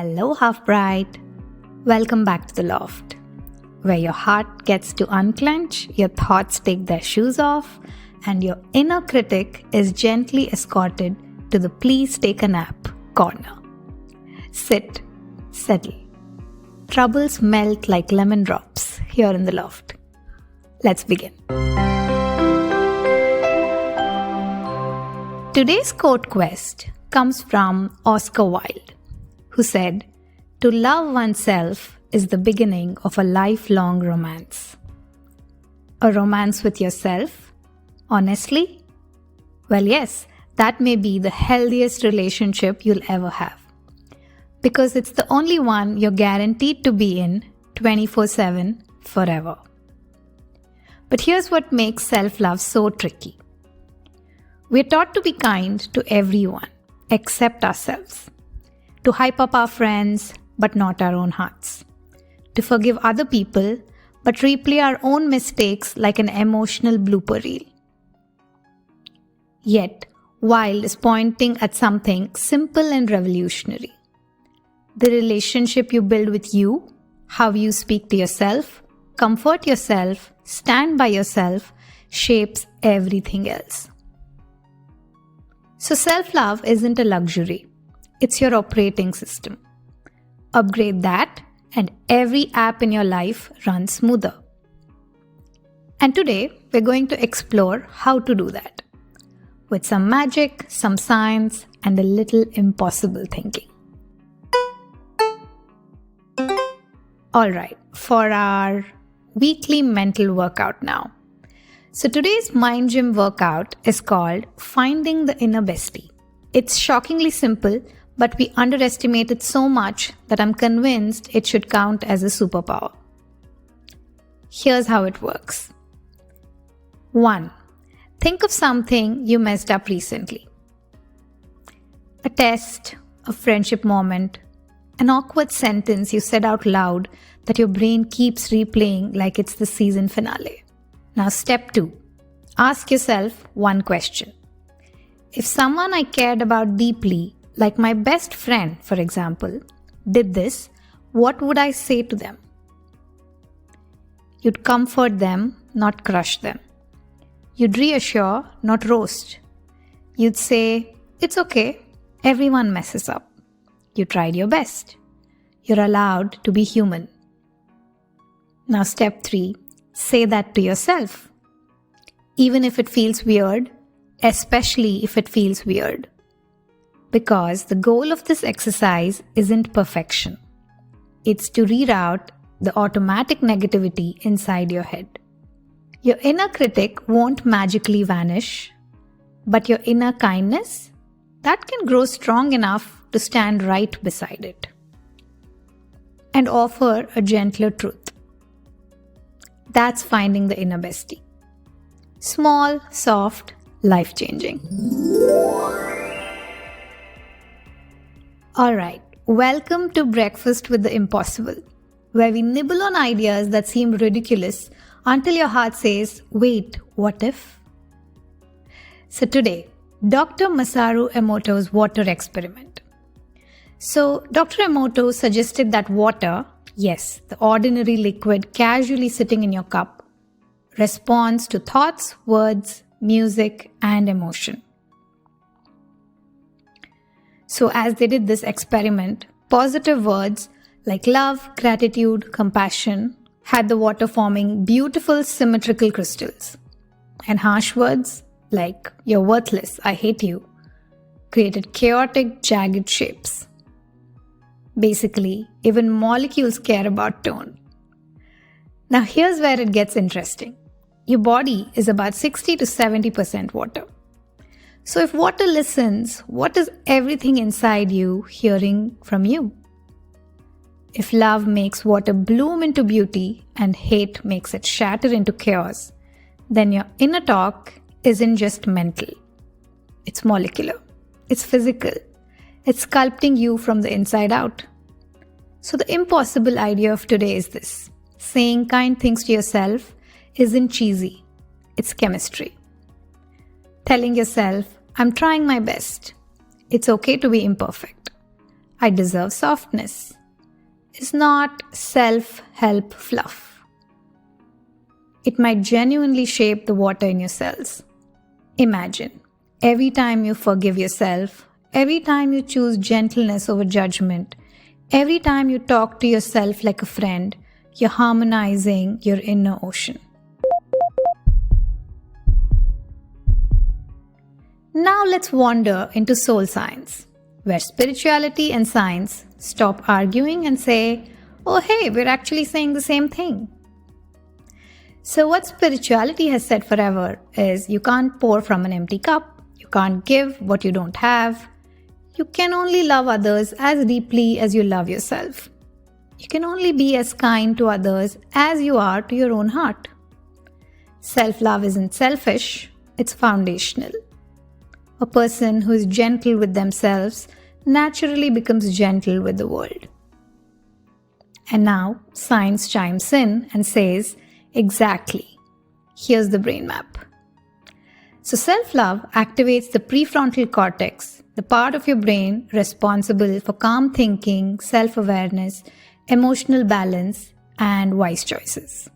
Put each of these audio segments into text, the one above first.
Hello, Halfbright. Welcome back to the Loft, where your heart gets to unclench, your thoughts take their shoes off, and your inner critic is gently escorted to the please take a nap corner. Sit, settle. Troubles melt like lemon drops here in the Loft. Let's begin. Today's quote quest comes from Oscar Wilde, who said, "To love oneself is the beginning of a lifelong romance." A romance with yourself? Honestly? Well, yes, that may be the healthiest relationship you'll ever have. Because it's the only one you're guaranteed to be in 24/7 forever. But here's what makes self-love so tricky. We're taught to be kind to everyone except ourselves. To hype up our friends, but not our own hearts. To forgive other people, but replay our own mistakes like an emotional blooper reel. Yet, Wilde is pointing at something simple and revolutionary. The relationship you build with you, how you speak to yourself, comfort yourself, stand by yourself, shapes everything else. So self-love isn't a luxury. It's your operating system. Upgrade that and every app in your life runs smoother. And today, we're going to explore how to do that. With some magic, some science, and a little impossible thinking. Alright, for our weekly mental workout now. So today's mind gym workout is called Finding the Inner Bestie. It's shockingly simple, but we underestimate it so much that I'm convinced it should count as a superpower. Here's how it works. 1. Think of something you messed up recently. A test, a friendship moment, an awkward sentence you said out loud that your brain keeps replaying like it's the season finale. Now step 2. Ask yourself one question. If someone I cared about deeply, like my best friend, for example, did this, what would I say to them? You'd comfort them, not crush them. You'd reassure, not roast. You'd say, "It's okay, everyone messes up. You tried your best. You're allowed to be human." Now step 3, say that to yourself. Even if it feels weird, especially if it feels weird. Because the goal of this exercise isn't perfection. It's to reroute the automatic negativity inside your head. Your inner critic won't magically vanish, but your inner kindness, that can grow strong enough to stand right beside it. And offer a gentler truth. That's finding the inner bestie. Small, soft, life-changing. Alright, welcome to Breakfast with the Impossible, where we nibble on ideas that seem ridiculous until your heart says, "Wait, what if?" So today, Dr. Masaru Emoto's water experiment. So Dr. Emoto suggested that water, yes, the ordinary liquid casually sitting in your cup, responds to thoughts, words, music, and emotion. So as they did this experiment, positive words like love, gratitude, compassion had the water forming beautiful symmetrical crystals. And harsh words like "you're worthless, I hate you" created chaotic, jagged shapes. Basically, even molecules care about tone. Now here's where it gets interesting. Your body is about 60 to 70% water. So if water listens, what is everything inside you hearing from you? If love makes water bloom into beauty and hate makes it shatter into chaos, then your inner talk isn't just mental. It's molecular. It's physical. It's sculpting you from the inside out. So the impossible idea of today is this. Saying kind things to yourself isn't cheesy. It's chemistry. Telling yourself, "I'm trying my best. It's okay to be imperfect. I deserve softness, is not self-help fluff. It might genuinely shape the water in your cells. Imagine, every time you forgive yourself, every time you choose gentleness over judgment, every time you talk to yourself like a friend, you're harmonizing your inner ocean. Now let's wander into soul science, where spirituality and science stop arguing and say, oh hey, we're actually saying the same thing. So what spirituality has said forever is you can't pour from an empty cup, you can't give what you don't have, you can only love others as deeply as you love yourself. You can only be as kind to others as you are to your own heart. Self-love isn't selfish, it's foundational. A person who is gentle with themselves naturally becomes gentle with the world. And now science chimes in and says, exactly, here's the brain map. So self-love activates the prefrontal cortex, the part of your brain responsible for calm thinking, self-awareness, emotional balance, and wise choices.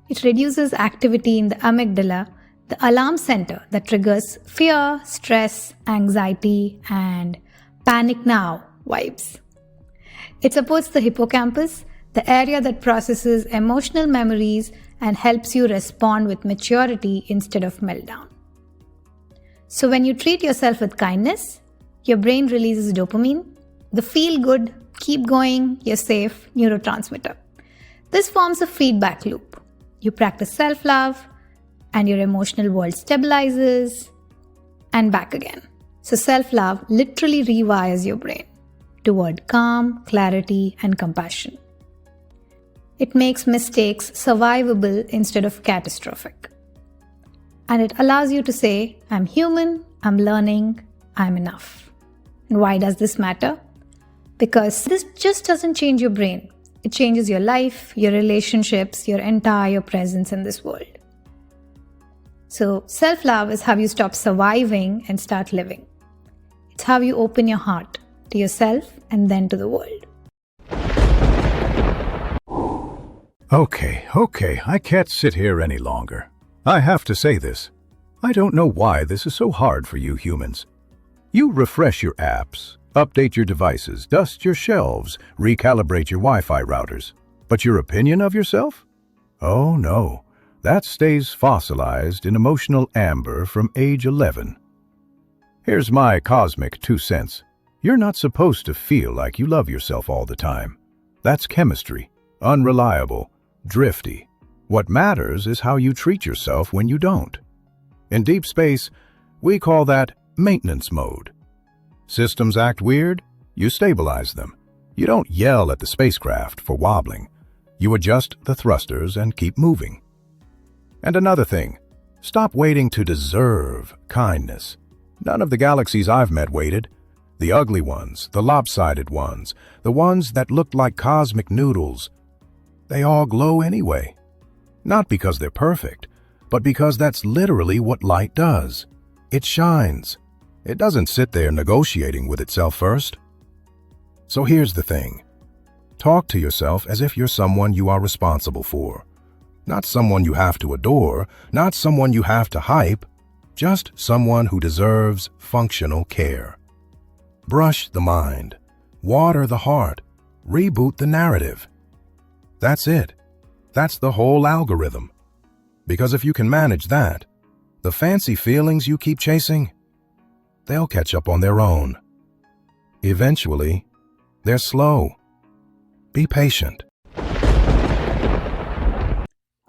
It reduces activity in the amygdala, the alarm center that triggers fear, stress, anxiety, and panic now vibes. It supports the hippocampus, the area that processes emotional memories and helps you respond with maturity instead of meltdown. So when you treat yourself with kindness, your brain releases dopamine, the feel-good, keep going, you're safe neurotransmitter. This forms a feedback loop. You practice self-love, and your emotional world stabilizes, and back again. So self-love literally rewires your brain toward calm, clarity, and compassion. It makes mistakes survivable instead of catastrophic. And it allows you to say, I'm human, I'm learning, I'm enough. And why does this matter? Because this just doesn't change your brain. It changes your life, your relationships, your entire presence in this world. So self-love is how you stop surviving and start living. It's how you open your heart to yourself and then to the world. Okay, I can't sit here any longer. I have to say this. I don't know why this is so hard for you humans. You refresh your apps, update your devices, dust your shelves, recalibrate your Wi-Fi routers. But your opinion of yourself? Oh no. That stays fossilized in emotional amber from age 11. Here's my cosmic 2 cents. You're not supposed to feel like you love yourself all the time. That's chemistry, unreliable, drifty. What matters is how you treat yourself when you don't. In deep space, we call that maintenance mode. Systems act weird, you stabilize them. You don't yell at the spacecraft for wobbling. You adjust the thrusters and keep moving. And another thing, stop waiting to deserve kindness. None of the galaxies I've met waited. The ugly ones, the lopsided ones, the ones that looked like cosmic noodles, they all glow anyway. Not because they're perfect, but because that's literally what light does. It shines. It doesn't sit there negotiating with itself first. So here's the thing. Talk to yourself as if you're someone you are responsible for. Not someone you have to adore, not someone you have to hype, just someone who deserves functional care. Brush the mind, water the heart, reboot the narrative. That's it. That's the whole algorithm. Because if you can manage that, the fancy feelings you keep chasing, they'll catch up on their own. Eventually, they're slow. Be patient.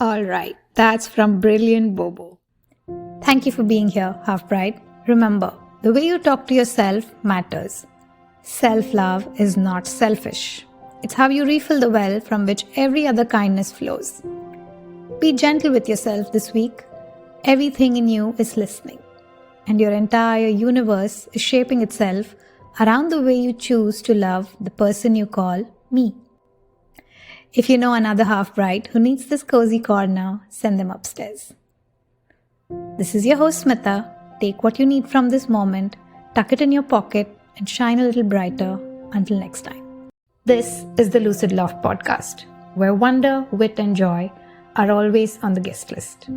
All right, that's from Brilliant Bobo. Thank you for being here, Halfbright. Remember, the way you talk to yourself matters. Self-love is not selfish. It's how you refill the well from which every other kindness flows. Be gentle with yourself this week. Everything in you is listening, and your entire universe is shaping itself around the way you choose to love the person you call me. If you know another Halfbright who needs this cozy corner, send them upstairs. This is your host Smita. Take what you need from this moment, tuck it in your pocket, and shine a little brighter Until next time. This is the Lucid Loft podcast, where wonder, wit, and joy are always on the guest list.